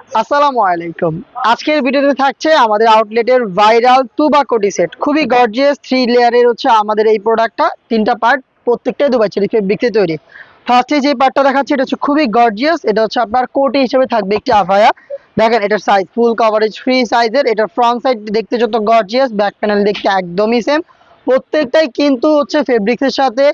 আসসালামু আলাইকুম। আজকের ভিডিওতে থাকছে আমাদের আউটলেটের ভাইরাল তুবা কোটি সেট। খুবই গর্জিয়াস 3 লেয়ারের হচ্ছে আমাদের এই প্রোডাক্টটা। 3টা পার্ট, প্রত্যেকটাই দুবাই চেরি ফেব্রিক্সে তৈরি। ফার্স্টে যে পার্টটা দেখাচ্ছি এটা হচ্ছে খুবই গর্জিয়াস। এটা হচ্ছে আপনার কোটি হিসেবে থাকবে একটি আফায়া। দেখেন এটার সাইজ ফুল কভারেজ ফ্রি সাইজের। এটার ফ্রন্ট সাইড দেখতে যত গর্জিয়াস, ব্যাক প্যানেল দেখতে একদমই সেম। প্রত্যেকটাই কিন্তু হচ্ছে ফেব্রিক্সের সাথে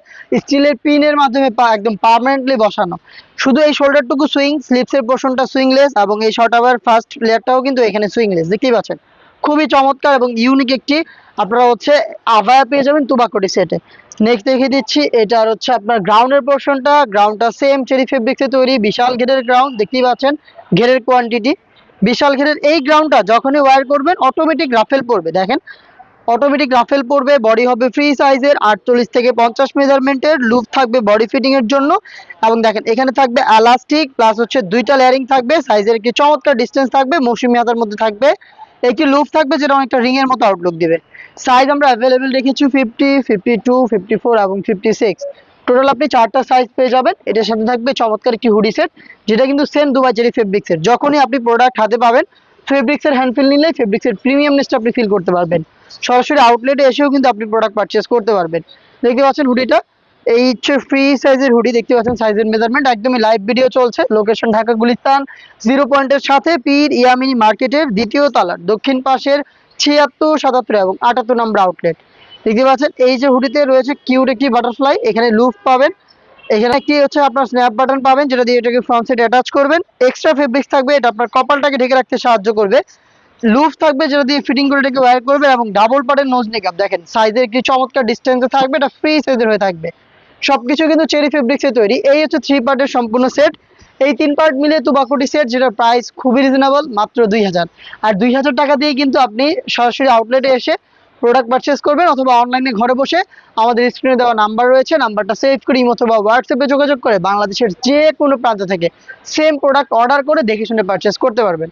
স্টিলের পিনের মাধ্যমে একদম পার্মানেন্টলি বসানো। শুধু এই শোল্ডারটুকু সুইং, স্লিপসের পোর্শনটা সুইংলেস এবং এই শর্ট আবার ফার্স্ট লেয়ারটাও কিন্তু এখানে সুইংলেস, দেখতেই পাচ্ছেন। খুবই চমৎকার এবং ইউনিক একটি আপনারা হচ্ছে আভায়া পেয়ে যাবেন তুবাকোটি সেটে। নেক্সট দেখিয়ে দিচ্ছি, এটার হচ্ছে আপনার গ্রাউন্ডের পোর্শনটা। গ্রাউন্ডটা সেম চেরি ফেব্রিক্সে তৈরি, বিশাল ঘেরের গ্রাউন্ড, দেখতেই পাচ্ছেন ঘেরের কোয়ান্টিটি বিশাল ঘেরের। এই গ্রাউন্ডটা যখনই ওয়্যার করবেন অটোমেটিক রাফেল পড়বে, দেখেন অটোমেটিক রাফেল পড়বে। বডি হবে ফ্রি সাইজের 48 থেকে 50 মেজারমেন্টের, লুপ থাকবে বডি ফিটিং এর জন্য। এবং দেখেন এখানে থাকবে এলাস্টিক প্লাস হচ্ছে দুইটা লেয়ারিং থাকবে, সাইজের একটি চমৎকার ডিসটেন্স থাকবে, মৌসুমি হাতার মধ্যে থাকবে একটি লুপ থাকবে যেটা অনেকটা রিং এর মতো আউটলুক দিবে। সাইজ আমরা অ্যাভেলেবেল রেখেছি 50, 52, 54 এবং 56। টোটাল আপনি 4টা সাইজ পেয়ে যাবেন। এটার সাথে থাকবে চমৎকার একটি হুডি সেট, যেটা কিন্তু সেম দুবাই জেরি ফেব্রিক্সের। যখনই আপনি প্রোডাক্ট হাতে পাবেন, ফেব্রিক্সের হ্যান্ড ফিল নিলে ফেব্রিক্সের প্রিমিয়ামনেসটা আপনি ফিল করতে পারবেন। সরাসরি আউটলেটে এসেও কিন্তু আপনি প্রোডাক্ট পারচেজ করতে পারবেন। দেখতে পাচ্ছেন হুডিটা, এই হচ্ছে ফ্রি সাইজের হুডি। দেখতে পাচ্ছেন সাইজের মেজারমেন্ট একদমই লাইভ ভিডিও চলছে। লোকেশন ঢাকা গুলিস্তান 0 পয়েন্টের সাথে পীর ইয়ামিনী মার্কেটের দ্বিতীয় তলার দক্ষিণ পাশের 76, 77 এবং 78 নম্বর আউটলেট। দেখতে পাচ্ছেন এই যে হুডিতে রয়েছে কিউট একটি বাটারফ্লাই, এখানে লুপ পাবেন, এখানে কি হচ্ছে আপনার স্ন্যাপ বাটন পাবেন যেটা দিয়ে এটাকে ফ্রন্ট সাইড অ্যাটাচ করবেন। এক্সট্রা ফেব্রিক্স থাকবে, এটা আপনার কপালটাকে ঢেকে রাখতে সাহায্য করবে। লুপ থাকবে যেটা দিয়ে ফিটিং করে এটাকে ওয়্যার করবে। এবং ডাবল পার্টের নোজ মেকআপ, দেখেন সাইজের একটি চমৎকার ডিসটেন্সে থাকবে, এটা ফ্রি সাইজের হয়ে থাকবে। সবকিছু কিন্তু চেরি ফেব্রিক্সে তৈরি। এই হচ্ছে 3 পার্টের সম্পূর্ণ সেট। এই 3 পার্ট মিলে তুবাকুটি সেট, যেটার প্রাইস খুবই রিজনেবল, মাত্র 2000। আর 2000 টাকা দিয়ে কিন্তু আপনি সরাসরি আউটলেটে এসে প্রোডাক্ট পারচেস করবেন, অথবা অনলাইনে ঘরে বসে আমাদের স্ক্রিনে দেওয়া নাম্বার রয়েছে, নাম্বারটা সেভ করে ইমো অথবা হোয়াটসঅ্যাপে যোগাযোগ করে বাংলাদেশের যে কোনো প্রান্ত থেকে সেম প্রোডাক্ট অর্ডার করে দেখে শুনে পারচেস করতে পারবেন।